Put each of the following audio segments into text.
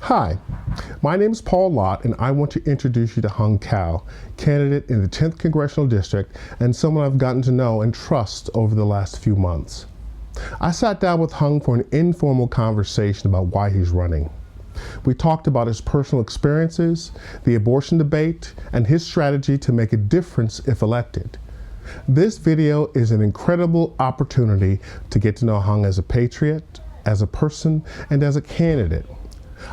Hi, my name is Paul Lott, and I want to introduce you to Hung Cao, candidate in the 10th Congressional District and someone I've gotten to know and trust over the last few months. I sat down with Hung for an informal conversation about why he's running. We talked about his personal experiences, the abortion debate, and his strategy to make a difference if elected. This video is an incredible opportunity to get to know Hung as a patriot, as a person, and as a candidate.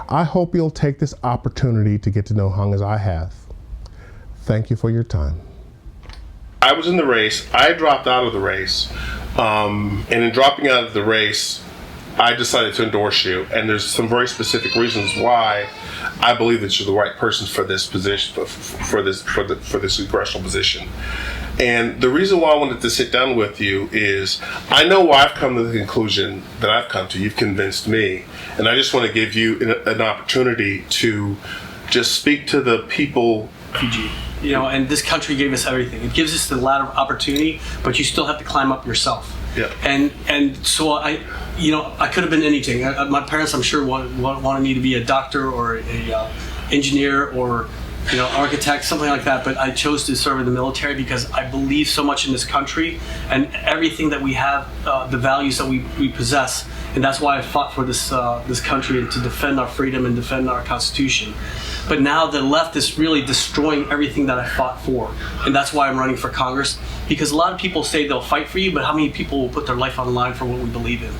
I hope you'll take this opportunity to get to know Hung as I have. Thank you for your time. I was in the race. I dropped out of the race. And in dropping out of the race, I decided to endorse you. And there's some very specific reasons why I believe that you're the right person for this position, for this congressional position. And the reason why I wanted to sit down with you is I know why I've come to the conclusion that I've come to. You've convinced me. And I just want to give you an opportunity to just speak to the people. PG. You know, and this country gave us everything. It gives us the ladder of opportunity, but you still have to climb up yourself. Yeah. And so I could have been anything. My parents, I'm sure, wanted me to be a doctor or a engineer or architect, something like that. But I chose to serve in the military because I believe so much in this country and everything that we have, the values that we possess. And that's why I fought for this country and to defend our freedom and defend our Constitution. But now the left is really destroying everything that I fought for. And that's why I'm running for Congress. Because a lot of people say they'll fight for you, but how many people will put their life on the line for what we believe in?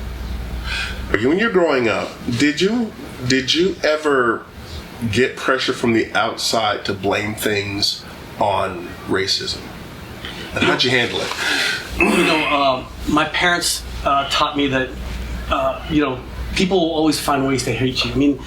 When you're growing up, did you ever get pressure from the outside to blame things on racism? And how'd you handle it? My parents taught me that, people will always find ways to hate you. I mean,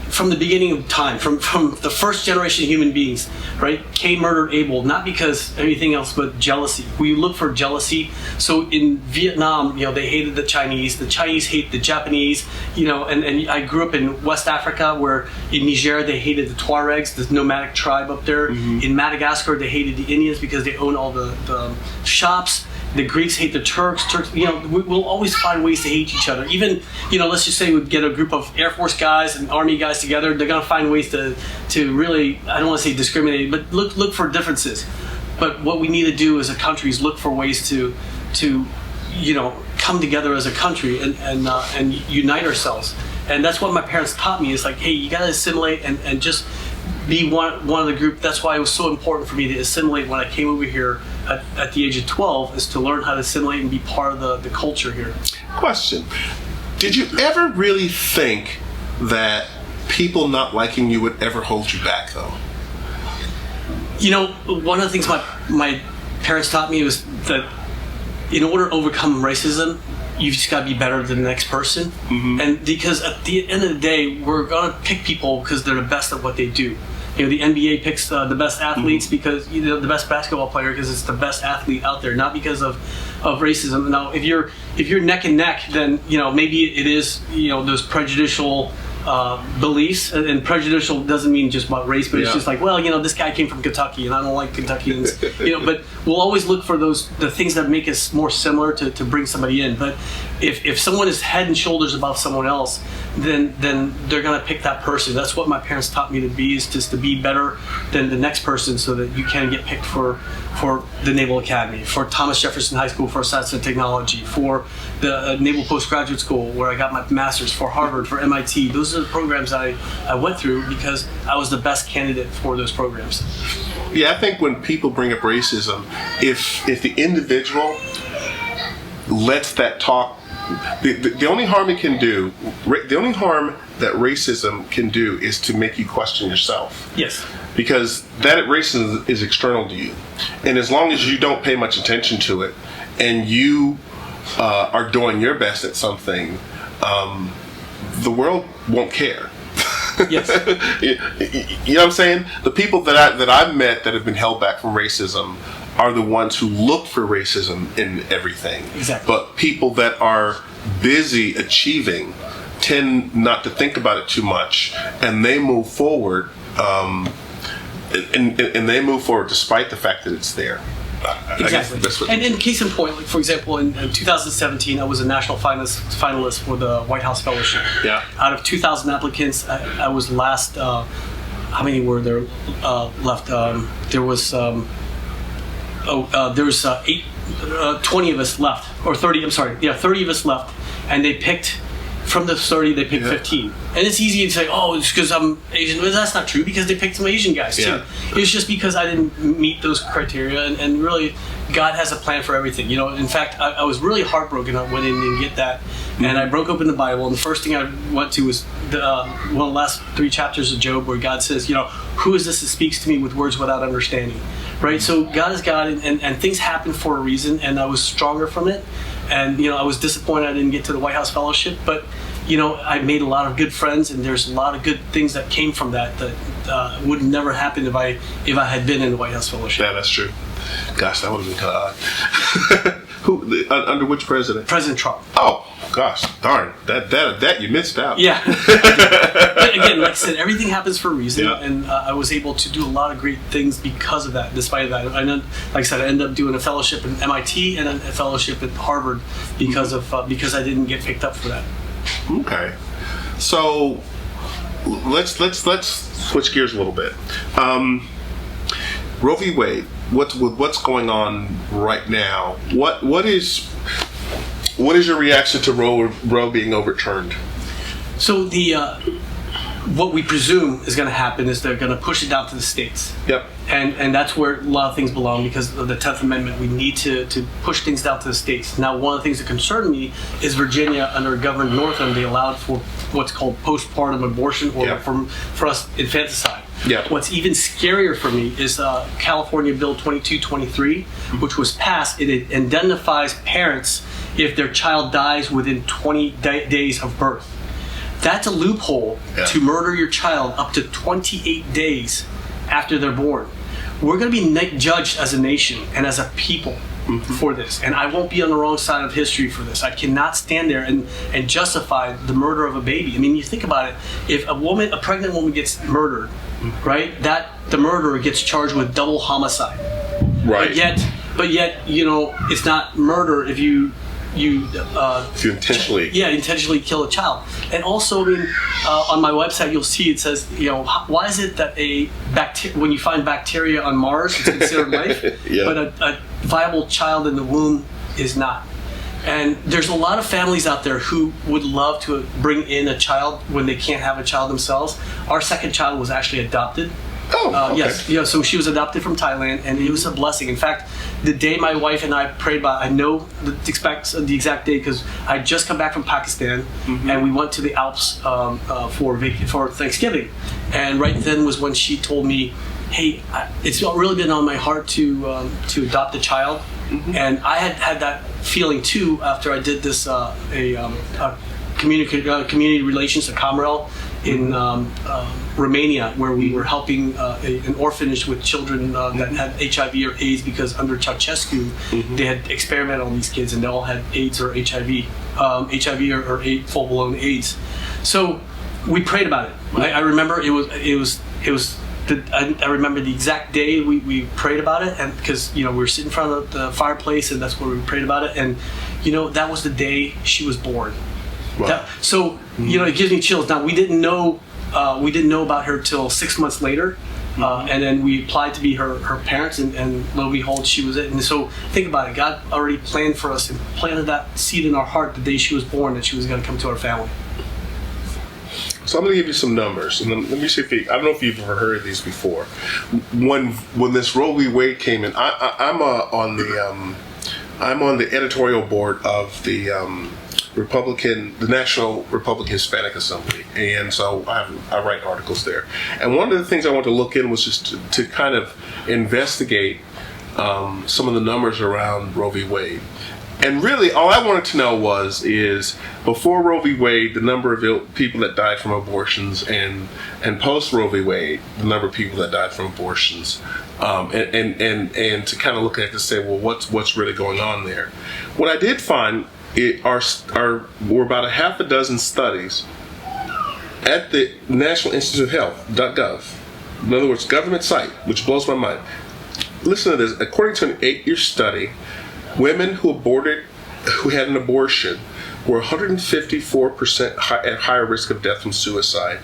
from the beginning of time, from the first generation of human beings, right? Cain murdered Abel, not because anything else but jealousy. We look for jealousy. So in Vietnam, they hated the Chinese hate the Japanese, and I grew up in West Africa where in Niger they hated the Tuaregs, the nomadic tribe up there. Mm-hmm. In Madagascar they hated the Indians because they own all the shops. The Greeks hate the Turks. We'll always find ways to hate each other. Even, let's just say we get a group of Air Force guys and Army guys together, they're going to find ways to really, I don't want to say discriminate, but look for differences. But what we need to do as a country is look for ways to come together as a country and unite ourselves. And that's what my parents taught me. Is like, hey, you got to assimilate and just be one of the group. That's why it was so important for me to assimilate when I came over here at the age of 12, is to learn how to assimilate and be part of the culture here. Question. Did you ever really think that people not liking you would ever hold you back, though? One of the things my parents taught me was that in order to overcome racism, you've just got to be better than the next person. Mm-hmm. And because at the end of the day, we're going to pick people because they're the best at what they do. The NBA picks the best athletes because the best basketball player because it's the best athlete out there, not because of racism. Now, if you're neck and neck, then maybe it is those prejudicial beliefs, and prejudicial doesn't mean just about race, but it's just like, well, this guy came from Kentucky and I don't like Kentuckians, but we'll always look for the things that make us more similar to bring somebody in. But if someone is head and shoulders above someone else, then they're going to pick that person. That's what my parents taught me to be, is just to be better than the next person so that you can get picked for the Naval Academy, for Thomas Jefferson High School for Science and Technology, for the Naval Postgraduate School where I got my master's, for Harvard, for MIT. Those are the programs I went through because I was the best candidate for those programs. Yeah, I think when people bring up racism, if the individual lets that talk, the only harm it can do, the only harm that racism can do is to make you question yourself. Yes. Because that racism is external to you. And as long as you don't pay much attention to it and you are doing your best at something, the world won't care. Yes. You know what I'm saying? The people that I've met that have been held back from racism are the ones who look for racism in everything. Exactly. But people that are busy achieving tend not to think about it too much, and they move forward. And they move forward despite the fact that it's there. Exactly. And case in point, like for example, in 2017, I was a national finalist for the White House Fellowship. Yeah. Out of 2,000 applicants, I was last. How many were there left? There was there was 20 of us left, or 30. I'm sorry, 30 of us left, and they picked. From the 30, they picked 15. And it's easy to say, oh, it's because I'm Asian. But that's not true, because they picked some Asian guys, too. Yeah. It's just because I didn't meet those criteria. And really, God has a plan for everything. You know, in fact, I was really heartbroken. I went in and get that. And I broke open the Bible. And the first thing I went to was one of the last 3 chapters of Job, where God says, you know, who is this that speaks to me with words without understanding? Right? So God is God, and things happen for a reason. And I was stronger from it. And, you know, I was disappointed I didn't get to the White House Fellowship, but, you know, I made a lot of good friends, and there's a lot of good things that came from that would never happen if I had been in the White House Fellowship. Yeah, that's true. Gosh, that would have been kind of odd. Under which president? President Trump. Oh, gosh, darn. That you missed out. Yeah. But again, like I said, everything happens for a reason, and I was able to do a lot of great things because of that, despite that. Like I said, I ended up doing a fellowship at MIT and a fellowship at Harvard because I didn't get picked up for that. Okay. So let's switch gears a little bit. Roe v. Wade. What's going on right now? What is your reaction to Roe being overturned? So what we presume is going to happen is they're going to push it down to the states. Yep. And that's where a lot of things belong, because of the 10th Amendment. We need to push things down to the states. Now, one of the things that concerned me is Virginia, under Governor Northam, they allowed for what's called postpartum abortion, or for us, infanticide. Yeah. What's even scarier for me is California Bill 2223, which was passed. It indemnifies parents if their child dies within 20 days of birth. That's a loophole to murder your child up to 28 days after they're born. We're going to be judged as a nation and as a people for this. And I won't be on the wrong side of history for this. I cannot stand there and justify the murder of a baby. I mean, you think about it. If a pregnant woman gets murdered, right, the murderer gets charged with double homicide. Right. But yet, you know, it's not murder if you intentionally kill a child. And also, I mean, on my website you'll see it says, you know, why is it that when you find bacteria on Mars, it's considered life, but a viable child in the womb is not? And there's a lot of families out there who would love to bring in a child when they can't have a child themselves. Our second child was actually adopted. Oh, okay. Yes. Yeah, so she was adopted from Thailand, and it was a blessing. In fact, the day my wife and I prayed about, I know the exact day, because I had just come back from Pakistan, and we went to the Alps for Thanksgiving. And right then was when she told me, hey, it's really been on my heart to adopt a child. And I had that feeling too after I did this community relations at Comrel in Romania, where we were helping an orphanage with children that had HIV or AIDS, because under Ceausescu they had experimented on these kids and they all had AIDS or HIV, or full-blown AIDS. So we prayed about it. I remember it was. I remember the exact day we prayed about it, and because, you know, we were sitting in front of the fireplace, and that's where we prayed about it, and, you know, that was the day she was born. Wow. You know, it gives me chills. Now, we didn't know about her till 6 months later, and then we applied to be her parents, and lo and behold, she was it. And so think about it. God already planned for us and planted that seed in our heart the day she was born, that she was going to come to our family. So I'm going to give you some numbers, and then let me see if I don't know if you've ever heard of these before. When this Roe v. Wade came in, I'm on the editorial board of the National Republican Hispanic Assembly, and so I write articles there. And one of the things I wanted to look in was just to kind of investigate some of the numbers around Roe v. Wade. And really, all I wanted to know is before Roe v. Wade, the number of people that died from abortions, and post Roe v. Wade, the number of people that died from abortions, and to kind of look at it to say, well, what's really going on there? What I did find were about a half a dozen studies at the National Institute of Health.gov. In other words, government site, which blows my mind. listen to this. According to an 8-year study, women who had an abortion were 154% at higher risk of death from suicide,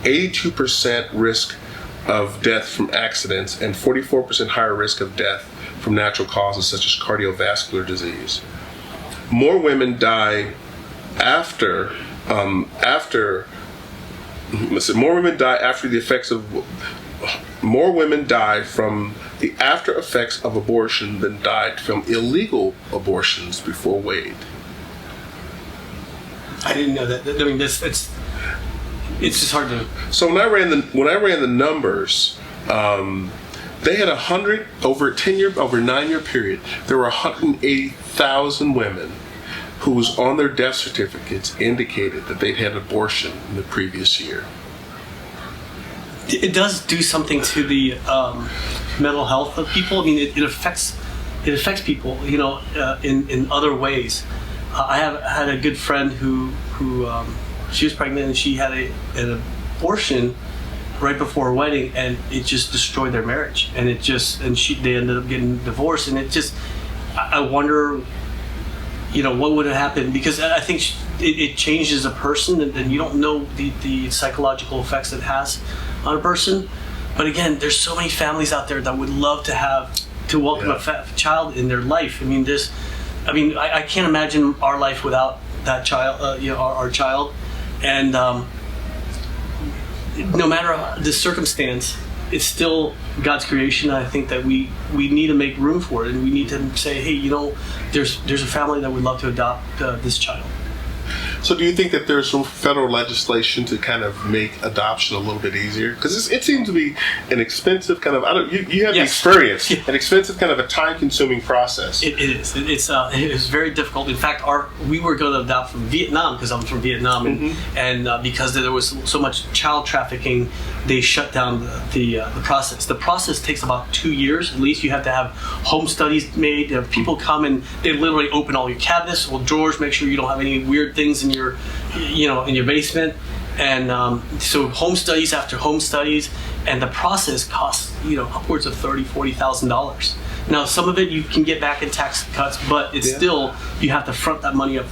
82% risk of death from accidents, and 44% higher risk of death from natural causes such as cardiovascular disease. More women die more women die from the after effects of abortion than died from illegal abortions before Wade. I didn't know that. I mean, it's just hard to. So when I ran the numbers, they had 100 over a 9-year period. There were 180,000 women whose on their death certificates indicated that they'd had an abortion in the previous year. It does do something to the mental health of people. I mean, it affects people, in other ways. I had a good friend who she was pregnant and she had an abortion right before her wedding, and it just destroyed their marriage. And they ended up getting divorced. And I wonder, what would have happened, because I think it changes a person, and you don't know the psychological effects it has on a person. But again, there's so many families out there that would love to welcome a child in their life. I mean, I can't imagine our life without that child, our child. And no matter the circumstance, it's still God's creation. I think that we need to make room for it, and we need to say, hey, there's a family that would love to adopt this child. So do you think that there's some federal legislation to kind of make adoption a little bit easier? Because it seems to be an expensive kind of, you have the experience, an expensive kind of a time-consuming process. It is. It's very difficult. In fact, we were going to adopt from Vietnam, because I'm from Vietnam, and because there was so much child trafficking, they shut down the process. The process takes about 2 years at least. You have to have home studies made. People come and they literally open all your cabinets, all drawers, make sure you don't have any weird things in your basement, and so home studies after home studies, and the process costs upwards of $30,000-$40,000. Now, some of it you can get back in tax cuts, but it's still, you have to front that money up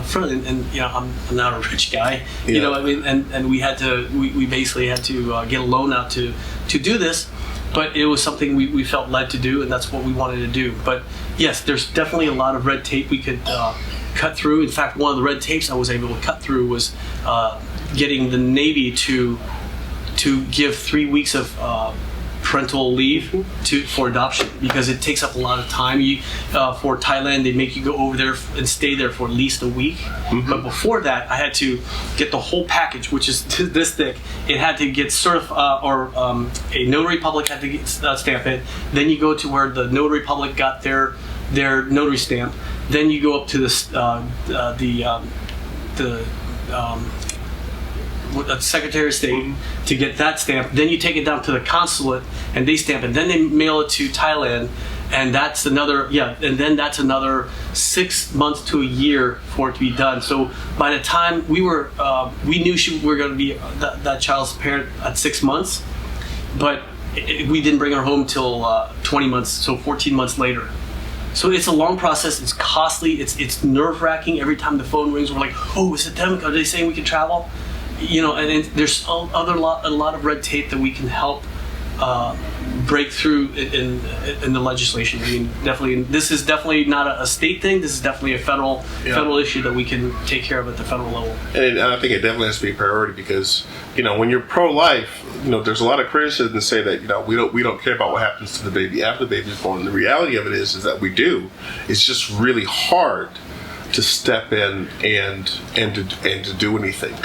front, and I'm not a rich guy, and we basically had to get a loan out to do this. But it was something we felt led to do, and that's what we wanted to do. But yes, there's definitely a lot of red tape we could cut through. In fact, one of the red tapes I was able to cut through was getting the Navy to give 3 weeks of parental leave for adoption, because it takes up a lot of time. For Thailand, they make you go over there and stay there for at least a week. But before that, I had to get the whole package, which is this thick. It had to get certified, or a notary public had to stamp it. Then you go to where the notary public got their notary stamp. Then you go up to the Secretary of State to get that stamp. Then you take it down to the consulate and they stamp it. Then they mail it to Thailand, and that's another 6 months to a year for it to be done. So by the time we knew we were going to be that child's parent at 6 months, but we didn't bring her home till 20 months, so 14 months later. So it's a long process. It's costly. It's nerve-wracking every time the phone rings. We're like, oh, is it them? Are they saying we can travel? And there's a lot of red tape that we can help break through in the legislation. I mean, definitely, this is definitely not a state thing. This is definitely a federal issue that we can take care of at the federal level. And I think it definitely has to be a priority, because when you're pro-life, there's a lot of criticism to say that we don't care about what happens to the baby after the baby's born. And the reality of it is that we do. It's just really hard to step in and to do anything.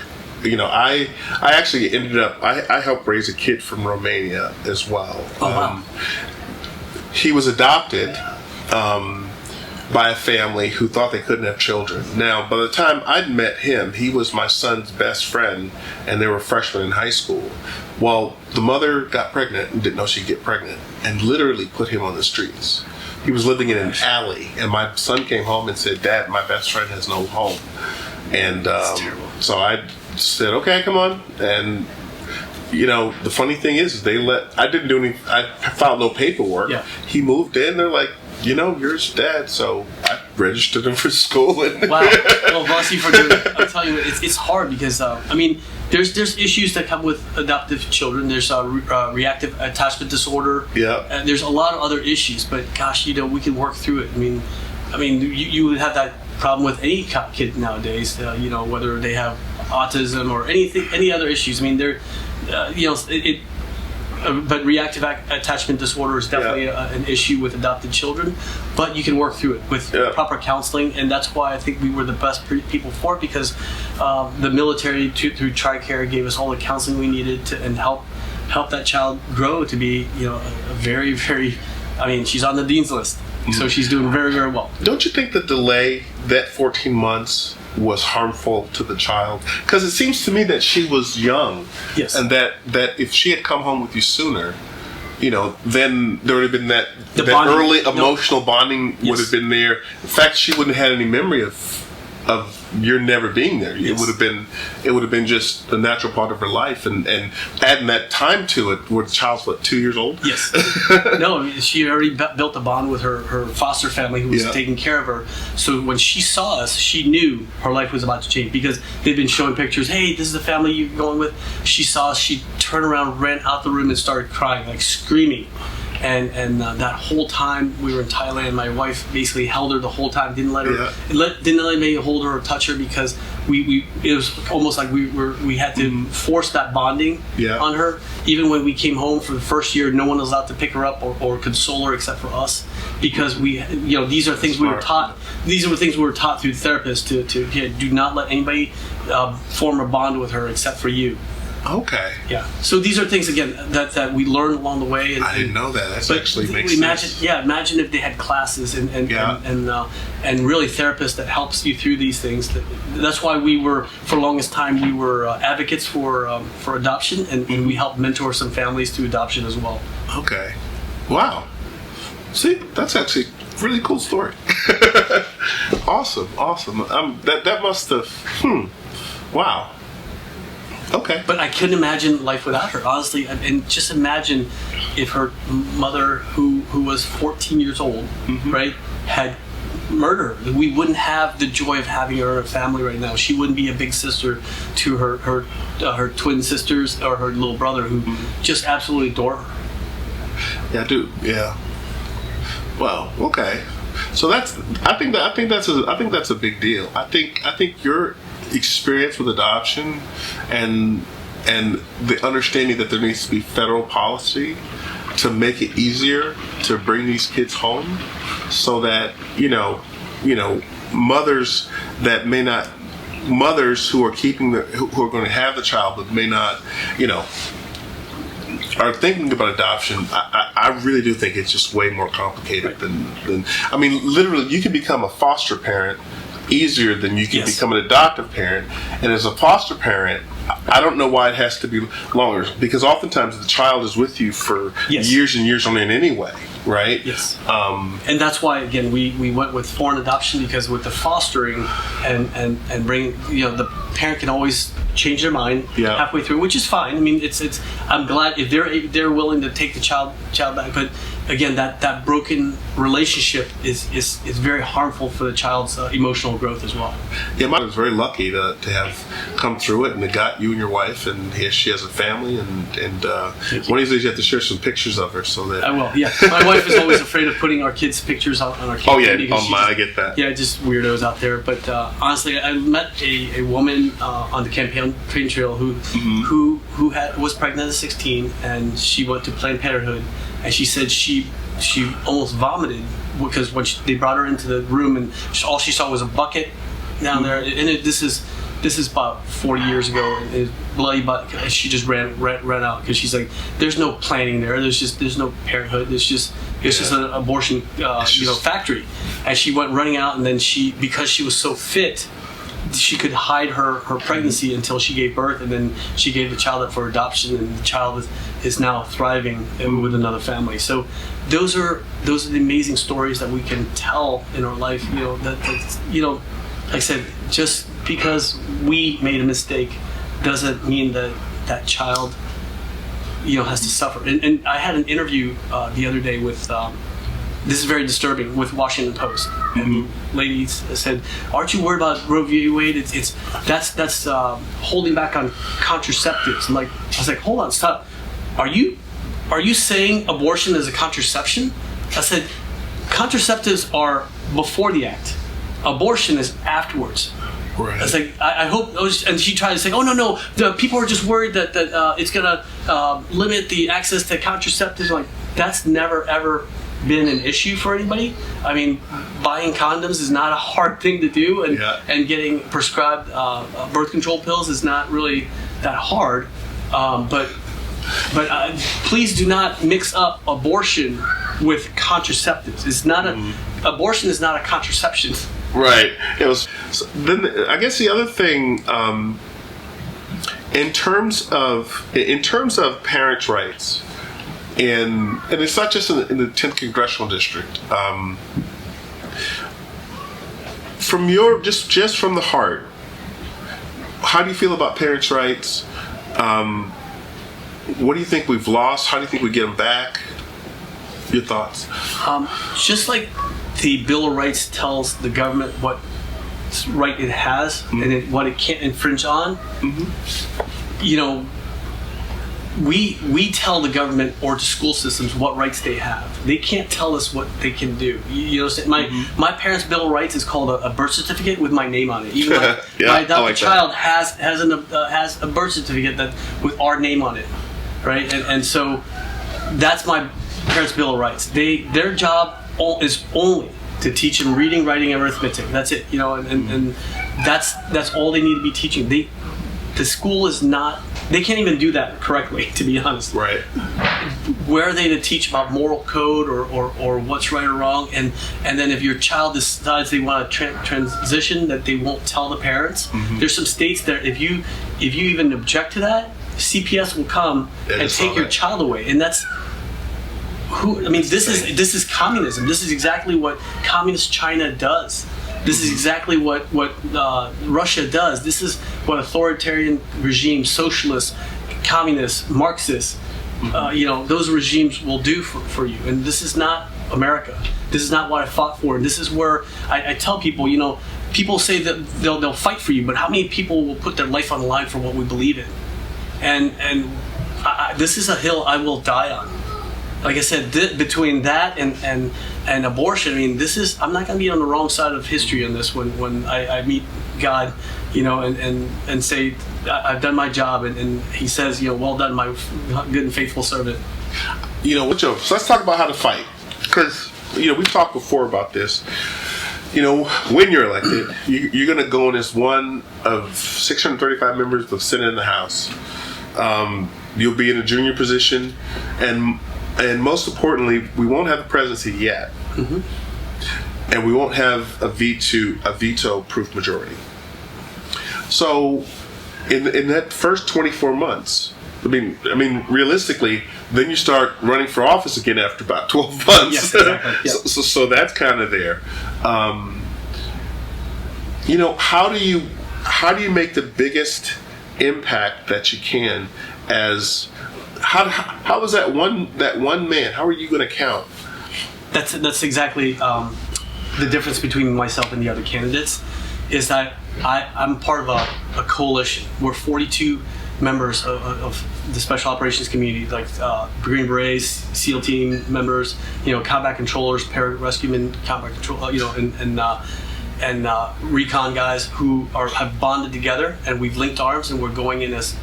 I actually ended up, I helped raise a kid from Romania as well. Oh, wow. He was adopted by a family who thought they couldn't have children. Now, by the time I'd met him, he was my son's best friend, and they were freshmen in high school. Well, the mother got pregnant and didn't know she'd get pregnant, and literally put him on the streets. He was living in an alley, and my son came home and said, "Dad, my best friend has no home." And so I said, "Okay, come on." And the funny thing is I didn't do any. I filed no paperwork. Yeah. He moved in. They're like, you're his dad, so I registered him for school. And Wow. Well, bless you for doing it. I'm telling you, it's hard because there's issues that come with adoptive children. There's reactive attachment disorder. Yeah. And there's a lot of other issues, but gosh, we can work through it. I mean, you would have that problem with any kid nowadays. Whether they have autism or any other issues. I mean, but reactive attachment disorder is definitely an issue with adopted children, but you can work through it with proper counseling, and that's why I think we were the best people for it, because the military through TRICARE gave us all the counseling we needed and help that child grow to be a very, very, she's on the dean's list, so she's doing very, very well. Don't you think the delay, that 14 months, was harmful to the child? Because it seems to me that she was young. Yes. And that if she had come home with you sooner, then there would have been that early emotional bonding would have been there. In fact, she wouldn't have had any memory of your never being there. Yes. It would have been just a natural part of her life, and adding that time to it, where the child's 2 years old. Yes. No, she already built a bond with her foster family who was taking care of her. So when she saw us, she knew her life was about to change, because they've been showing pictures. Hey, this is the family you're going with. She saw us. She turned around, ran out the room, and started crying, like screaming. And that whole time we were in Thailand, my wife basically held her the whole time. Didn't let me hold her or touch her, because it was almost like we had to force that bonding on her. Even when we came home for the first year, no one was allowed to pick her up or console her except for us, because these are things we were taught. These are things we were taught through therapists to do not let anybody form a bond with her except for you. Okay. Yeah. So these are things, again, that we learned along the way. I didn't know that. That actually makes sense. Yeah. Imagine if they had classes and really therapists that helps you through these things. That's why for the longest time, we were advocates for adoption, and we helped mentor some families through adoption as well. Okay. Wow. See, that's actually a really cool story. Awesome. That must have. Wow. Okay. But I couldn't imagine life without her, honestly. And just imagine if her mother, who was 14 years old, right, had murdered her. We wouldn't have the joy of having her in a family right now. She wouldn't be a big sister to her twin sisters or her little brother, who just absolutely adore her. Yeah, I do. Yeah. Well, okay. So I think that's a big deal. I think your experience with adoption and the understanding that there needs to be federal policy to make it easier to bring these kids home, so that mothers who are who are going to have the child but may not are thinking about adoption. I really do think it's just way more complicated than literally you can become a foster parent easier than you can become an adoptive parent. And as a foster parent, I don't know why it has to be longer, because oftentimes the child is with you for years and years on end anyway, right? Yes. And that's why, again, we went with foreign adoption, because with the fostering and bringing, the parent can always change their mind halfway through, which is fine. It's I'm glad if they're willing to take the child back, but again, that broken relationship is very harmful for the child's emotional growth as well. Yeah, mine was very lucky to have come through it, and it got you and your wife, and she has a family, and one of these days you have to share some pictures of her, so that I will. Yeah, my wife is always afraid of putting our kids' pictures on our campaign. Oh yeah, I get that. Yeah, just weirdos out there. But honestly, I met a woman on the campaign trail who was pregnant at 16, and she went to Planned Parenthood, and she said she almost vomited, because when they brought her into the room, and all she saw was a bucket down there, and this is about 40 years ago, and it was bloody, but she just ran out, because she's like, there's no planning there, there's no parenthood, it's just an abortion factory. And she went running out, and then because she was so fit, she could hide her pregnancy until she gave birth, and then she gave the child up for adoption, and the child is now thriving with another family. So those are the amazing stories that we can tell in our life. Like I said, just because we made a mistake doesn't mean that child has to suffer. And I had an interview the other day with. This is very disturbing with Washington Post. And ladies said, "Aren't you worried about Roe v. Wade? That's holding back on contraceptives." I was like, "Hold on, stop. Are you saying abortion is a contraception?" I said, "Contraceptives are before the act. Abortion is afterwards." Right. I was like, I hope. And she tried to say, "Oh no, the people are just worried that it's gonna limit the access to contraceptives." Like, that's never ever been an issue for anybody. I mean, buying condoms is not a hard thing to do, and getting prescribed birth control pills is not really that hard. But please do not mix up abortion with contraceptives. It's not abortion is not a contraception. Right. Then I guess the other thing, in terms of parents' rights. And it's not just in the 10th congressional district. From your just from the heart, how do you feel about parents' rights? What do you think we've lost? How do you think we get them back? Your thoughts? Just like the Bill of Rights tells the government what right it has and what it can't infringe on. We tell the government or to school systems what rights they have. They can't tell us what they can do. My parents' Bill of Rights is called a birth certificate with my name on it. Even my adopted child has a birth certificate that with our name on it, right? And so that's my parents' Bill of Rights. Their job is only to teach them reading, writing, and arithmetic. That's it. And that's all they need to be teaching. The school is not. They can't even do that correctly, to be honest. Right. Where are they to teach about moral code or what's right or wrong? And then if your child decides they want to transition, that they won't tell the parents. There's some states that if you even object to that, CPS will come and take your child away. And that's this is communism. This is exactly what communist China does. This is exactly what Russia does. This is what authoritarian regimes, socialists, communists, Marxists, those regimes will do for you. And this is not America. This is not what I fought for. And this is where I tell people, people say that they'll fight for you, but how many people will put their life on the line for what we believe in? And this is a hill I will die on. Like I said, between that and abortion, I'm not going to be on the wrong side of history on this when I meet God, and say, I've done my job, and he says, well done, my good and faithful servant. So let's talk about how to fight. Because, we've talked before about this. When you're elected, you're going to go in as one of 635 members of the Senate and the House. You'll be in a junior position, and most importantly, we won't have the presidency yet, and we won't have a veto-proof majority. So, in that first 24 months, realistically, then you start running for office again after about 12 months. Yes, exactly. Yep. So that's kind of there. How do you make the biggest impact that you can as how is that one man? How are you going to count? That's exactly the difference between myself and the other candidates. Is that I'm part of a coalition. We're 42 members of the special operations community, like Green Berets, SEAL team members, combat controllers, pararescuemen, combat control, and recon guys who have bonded together, and we've linked arms, and we're going in as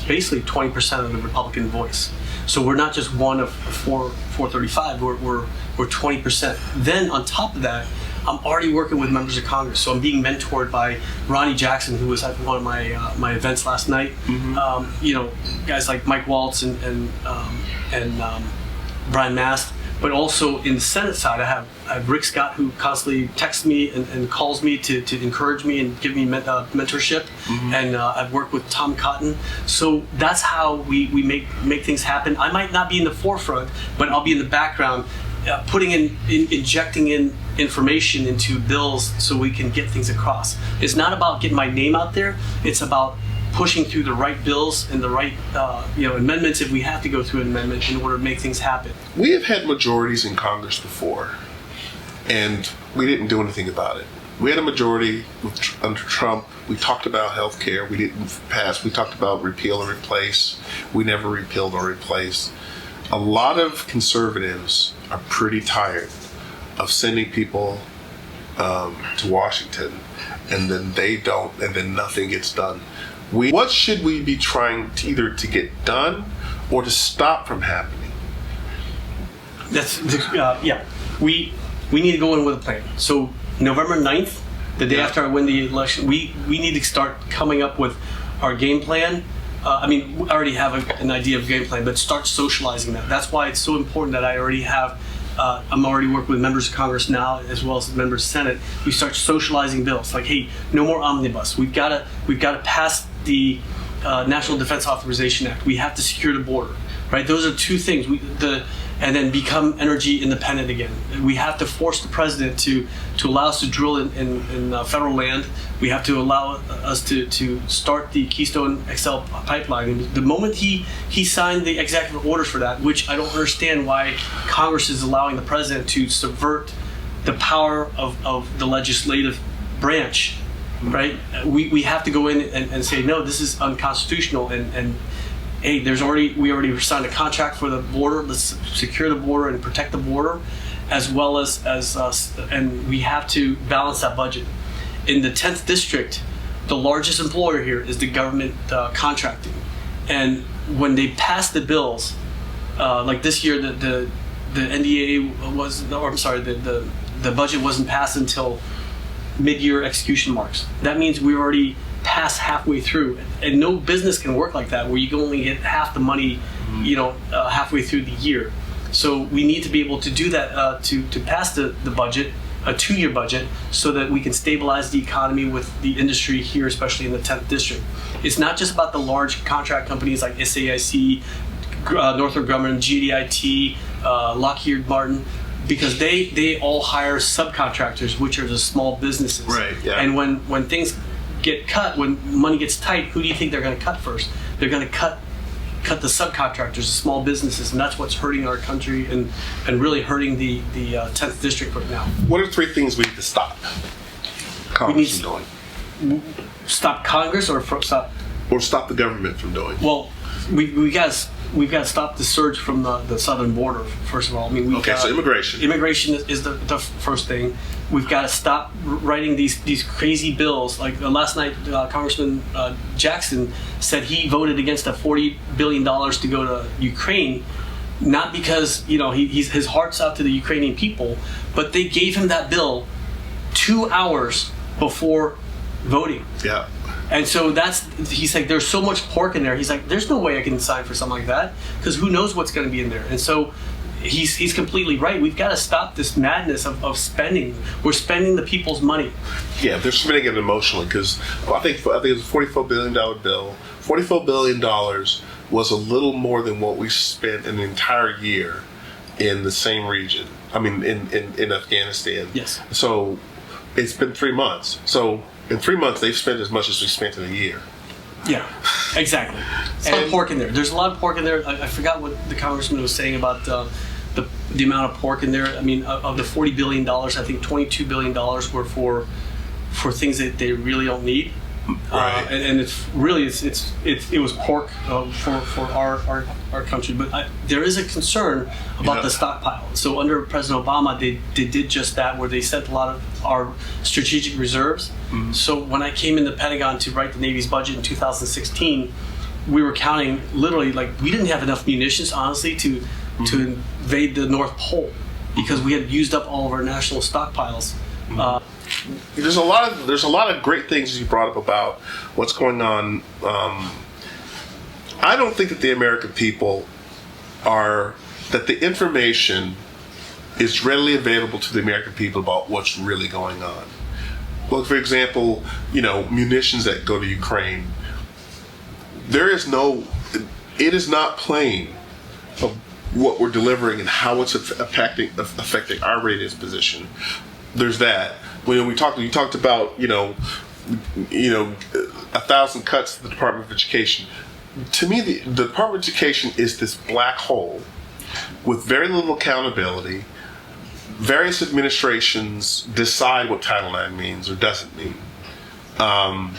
basically 20% of the Republican voice. So we're not just one of 435. We're 20%. Then on top of that, I'm already working with members of Congress. So I'm being mentored by Ronnie Jackson, who was at one of my events last night. Guys like Mike Waltz and Brian Mast. But also in the Senate side, I have Rick Scott, who constantly texts me and calls me to encourage me and give me mentorship. And I've worked with Tom Cotton. So that's how we make things happen. I might not be in the forefront, but I'll be in the background, injecting in information into bills so we can get things across. It's not about getting my name out there. It's about pushing through the right bills and the right amendments if we have to go through an amendment in order to make things happen. We have had majorities in Congress before, and we didn't do anything about it. We had a majority under Trump. We talked about health care. We didn't pass. We talked about repeal or replace. We never repealed or replaced. A lot of conservatives are pretty tired of sending people to Washington, and then they don't, and then nothing gets done. What should we be trying to either to get done or to stop from happening? We need to go in with a plan. So November 9th, the day after I win the election, we need to start coming up with our game plan. We already have an idea of game plan, but start socializing that. That's why it's so important that I already have. I'm already working with members of Congress now, as well as members of Senate. We start socializing bills like, hey, no more omnibus. We've got to pass the National Defense Authorization Act. We have to secure the border, right? Those are two things. And then become energy independent again. We have to force the president to allow us to drill in federal land. We have to allow us to start the Keystone XL pipeline. And the moment he signed the executive orders for that, which I don't understand why Congress is allowing the president to subvert the power of the legislative branch, right? We have to go in and say, no, this is unconstitutional, and hey, we already signed a contract for the border. Let's secure the border and protect the border, as well as and we have to balance that budget. In the 10th district, the largest employer here is the government contracting, and when they pass the bills, like this year, the NDAA was, or I'm sorry, the budget wasn't passed until mid-year execution marks. That means we already passed halfway through, and no business can work like that, where you can only get half the money, halfway through the year. So we need to be able to do that to pass the budget, a 2-year budget, so that we can stabilize the economy with the industry here, especially in the 10th district. It's not just about the large contract companies like SAIC, Northrop Grumman, GDIT, Lockheed Martin, because they all hire subcontractors, which are the small businesses. Right. Yeah. And when things get cut, when money gets tight, who do you think they're going to cut first? They're going to cut the subcontractors, the small businesses, and that's what's hurting our country and really hurting the 10th district right now. What are 3 things we need to stop Congress from doing? Stop Congress or stop? Or stop the government from doing? Well, we've got to stop the surge from the southern border, first of all. So immigration. Immigration is the first thing. We've got to stop writing these crazy bills. Like last night, Congressman Jackson said he voted against $40 billion to go to Ukraine, not because his heart's out to the Ukrainian people, but they gave him that bill 2 hours before voting. Yeah. And so he's like, there's so much pork in there. He's like, there's no way I can sign for something like that, because who knows what's going to be in there. And so he's completely right. We've got to stop this madness of spending. We're spending the people's money. Yeah, they're spending it emotionally, because I think it was a $44 billion bill. $44 billion was a little more than what we spent in an entire year in the same region. In Afghanistan. Yes. So it's been 3 months. So in 3 months, they've spent as much as we spent in a year. Yeah, exactly. There's a lot of pork in there. There's a lot of pork in there. I forgot what the congressman was saying about the amount of pork in there. Of the $40 billion, I think $22 billion were for things that they really don't need. Right. And it's really it was pork for our country. But there is a concern about the stockpile. So under President Obama, they did just that, where they sent a lot of our strategic reserves. Mm-hmm. So when I came in the Pentagon to write the Navy's budget in 2016, we were counting literally, like, we didn't have enough munitions, honestly, to invade the North Pole, because we had used up all of our national stockpiles. Mm-hmm. There's a lot of great things you brought up about what's going on. I don't think that the American people that the information is readily available to the American people about what's really going on. Well, for example, munitions that go to Ukraine. It is not plain of what we're delivering and how it's affecting our readiness position. There's that. When you talked about, 1,000 cuts to the Department of Education. To me, the Department of Education is this black hole with very little accountability. Various administrations decide what Title IX means or doesn't mean. And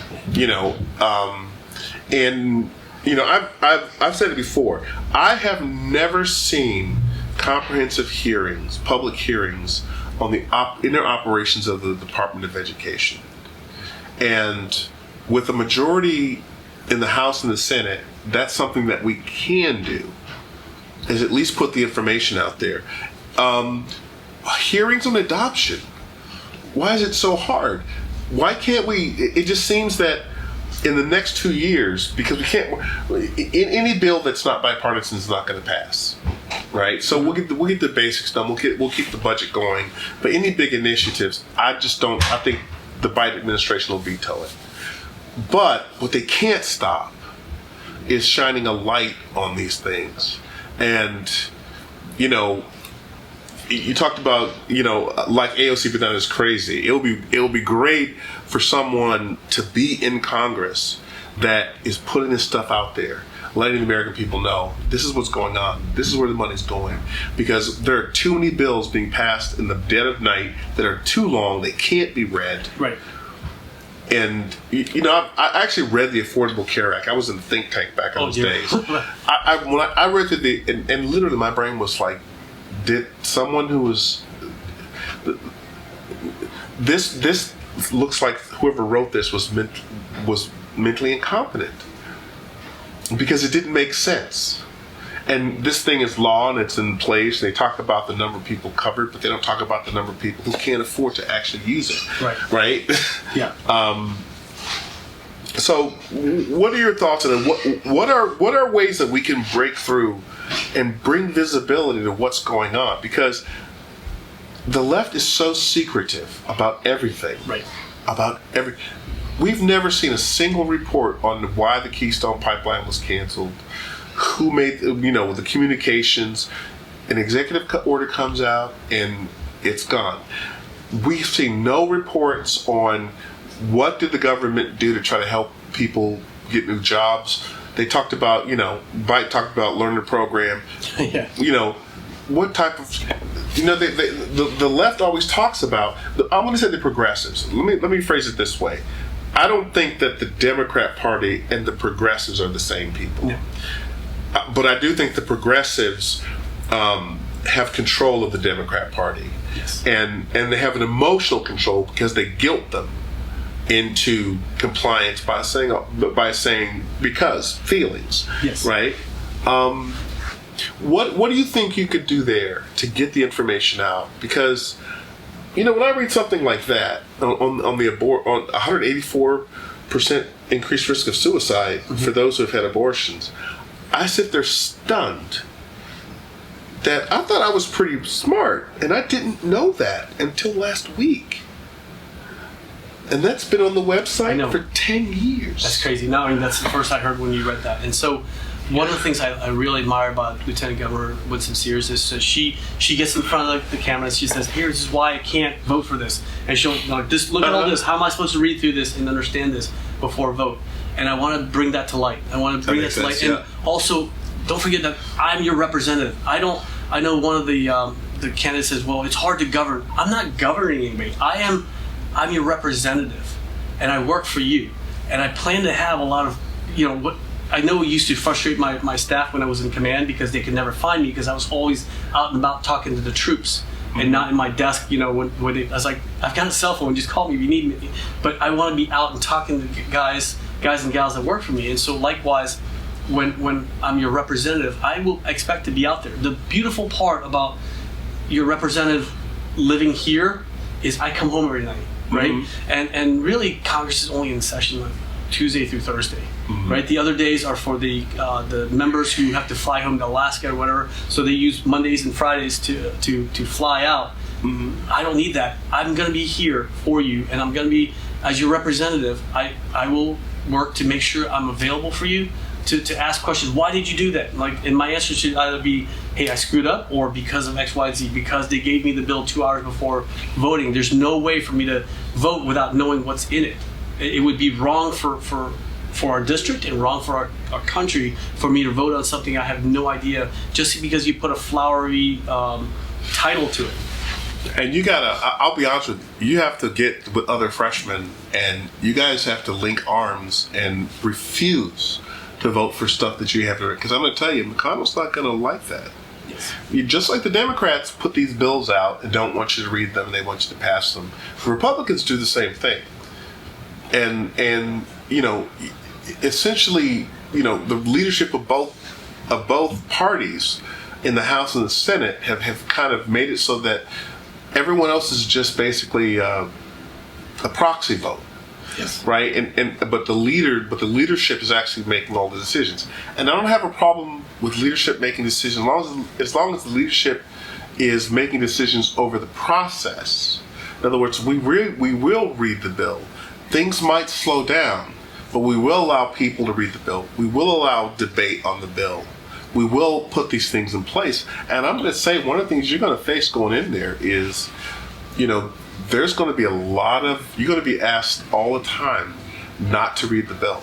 I've said it before. I have never seen comprehensive hearings, public hearings on the inner operations of the Department of Education. And with a majority in the House and the Senate, that's something that we can do, is at least put the information out there. Hearings on adoption. Why is it so hard? Why can't we? It just seems that in the next 2 years, because we can't. Any bill that's not bipartisan is not going to pass, right? So we'll get the basics done. We'll keep the budget going. But any big initiatives, I just don't. I think the Biden administration will veto it. But what they can't stop is shining a light on these things. And, you talked about, like AOC being done is crazy. It'll be great for someone to be in Congress that is putting this stuff out there, letting the American people know this is what's going on. This is where the money's going. Because there are too many bills being passed in the dead of night that are too long. They can't be read. Right. And, I actually read the Affordable Care Act. I was in the think tank back in those days. When I read through and literally my brain was like, did someone who was... This looks like whoever wrote this was mentally incompetent. Because it didn't make sense. And this thing is law and it's in place. They talk about the number of people covered, but they don't talk about the number of people who can't afford to actually use it. Right? Yeah. So, what are your thoughts on it? What are ways that we can break through and bring visibility to what's going on? Because the left is so secretive about everything. Right. We've never seen a single report on why the Keystone Pipeline was canceled. Who made, the communications, an executive order comes out and it's gone. We've seen no reports on what did the government do to try to help people get new jobs. They talked about, Biden talked about learning program. Yeah. What type of, the left always talks about, I'm going to say the progressives. Let me phrase it this way. I don't think that the Democrat Party and the progressives are the same people. No. But I do think the progressives have control of the Democrat Party. Yes. And they have an emotional control because they guilt them into compliance by saying because feelings. Yes. Right? What do you think you could do there to get the information out? Because when I read something like that on 184% increased risk of suicide for those who have had abortions, I sit there stunned that I thought I was pretty smart, and I didn't know that until last week. And that's been on the website for 10 years. That's crazy. No, that's the first I heard when you read that. And so one of the things I really admire about Lieutenant Governor Winsome Sears is she gets in front of the camera and she says, here's why I can't vote for this. And she'll just look at all this. How am I supposed to read through this and understand this before a vote? And I want to bring that to light. And also, don't forget that I'm your representative. I know one of the candidates says, well, it's hard to govern. I'm not governing anybody. I'm your representative, and I work for you. And I plan to have a lot of, what I know used to frustrate my staff when I was in command because they could never find me because I was always out and about talking to the troops and not in my desk, when I was like, I've got a cell phone, just call me if you need me. But I want to be out and talking to guys and gals that work for me. And so likewise, when I'm your representative, I will expect to be out there. The beautiful part about your representative living here is I come home every night, right? Mm-hmm. And really Congress is only in session like Tuesday through Thursday, right? The other days are for the members who have to fly home to Alaska or whatever, so they use Mondays and Fridays to fly out. Mm-hmm. I don't need that. I'm going to be here for you, and I'm going to be, as your representative, I will work to make sure I'm available for you to ask questions. Why did you do that? And my answer should either be, hey, I screwed up, or because of X, Y, Z, because they gave me the bill 2 hours before voting. There's no way for me to vote without knowing what's in it. it would be wrong for our district and wrong for our country for me to vote on something I have no idea just because you put a flowery title to it. And you gotta, I'll be honest with you, you have to get with other freshmen and you guys have to link arms and refuse to vote for stuff that you have to, because I'm going to tell you, McConnell's not going to like that. Yes. Just like the Democrats put these bills out and don't want you to read them and they want you to pass them, the Republicans do the same thing. And you know, essentially, you know, the leadership of both parties in the House and the Senate have kind of made it so that everyone else is just basically a proxy vote. Yes. Right, but the leadership is actually making all the decisions, and I don't have a problem with leadership making decisions as long as the leadership is making decisions over the process. In other words, we will read the bill. Things might slow down, but we will allow people to read the bill. We will allow debate on the bill. We will put these things in place. And I'm going to say one of the things you're going to face going in there is, you know, there's going to be you're going to be asked all the time not to read the bill.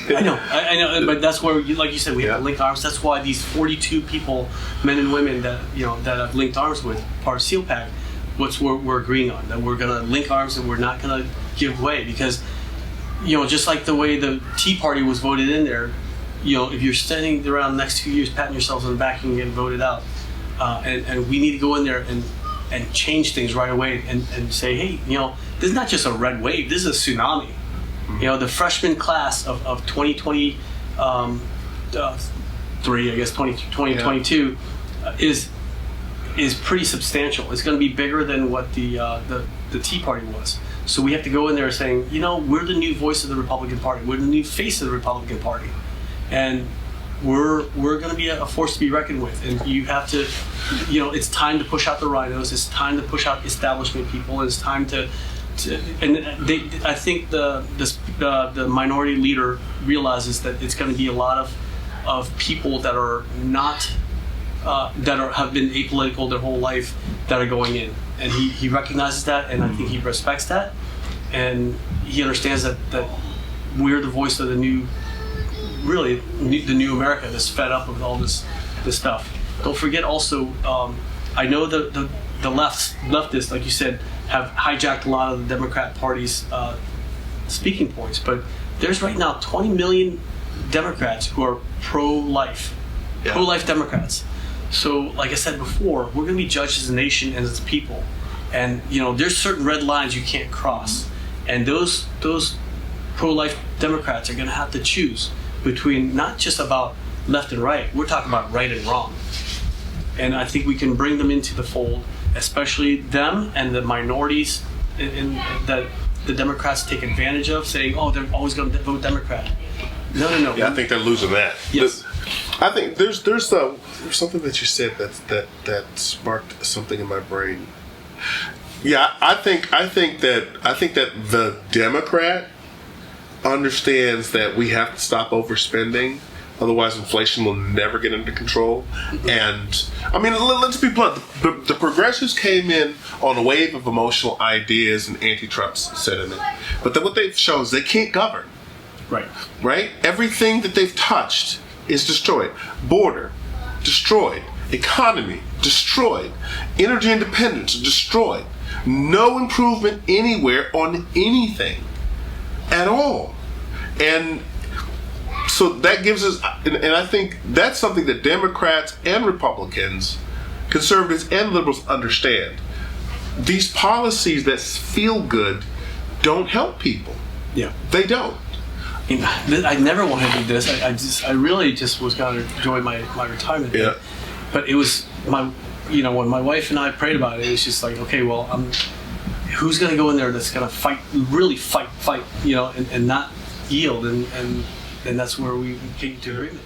I know, but that's where, like you said, we have to link arms. That's why these 42 people, men and women that I've linked arms with, part of SEAL Pack, we're agreeing on, that we're going to link arms and we're not going to give way, because, you know, just like the way the Tea Party was voted in there, you know, if you're standing around the next 2 years patting yourselves on the back and getting voted out, and we need to go in there and change things right away and say, hey, you know, this is not just a red wave, this is a tsunami. Mm-hmm. You know, the freshman class of 2023, I guess 2022 is pretty substantial. It's going to be bigger than what the Tea Party was. So we have to go in there saying, you know, we're the new voice of the Republican Party. We're the new face of the Republican Party. And we're going to be a force to be reckoned with. And you have to, you know, it's time to push out the rhinos. It's time to push out establishment people. It's time to and I think the minority leader realizes that it's going to be a lot of people that are not have been apolitical their whole life that are going in, and he recognizes that, and I think he respects that, and he understands that we're the voice of the new America that's fed up with all this stuff. Don't forget also, I know the leftists, like you said, have hijacked a lot of the Democrat Party's speaking points, but there's right now 20 million Democrats who are pro-life Democrats. So, like I said before, we're going to be judged as a nation and as a people, and you know there's certain red lines you can't cross, and those pro-life Democrats are going to have to choose between not just about left and right. We're talking about right and wrong, and I think we can bring them into the fold, especially them and the minorities in that the Democrats take advantage of, saying, "Oh, they're always going to vote Democrat." No. Yeah, I think they're losing that. Yes. I think there's something that you said that sparked something in my brain. Yeah, I think that the Democrat understands that we have to stop overspending, otherwise inflation will never get under control. And I mean, let's be blunt. The progressives came in on a wave of emotional ideas and anti-Trump sentiment, but then what they've shown is they can't govern. Right? Everything that they've touched is destroyed. Border, destroyed. Economy, destroyed. Energy independence, destroyed. No improvement anywhere on anything at all. And so that gives us, and I think that's something that Democrats and Republicans, conservatives and liberals understand. These policies that feel good don't help people. Yeah. They don't. I never wanted to do this. I really just was going to enjoy my retirement. Yeah. But it was when my wife and I prayed about it, it was just like, okay, well, who's going to go in there that's going to fight, and not yield, and that's where we came to agreement.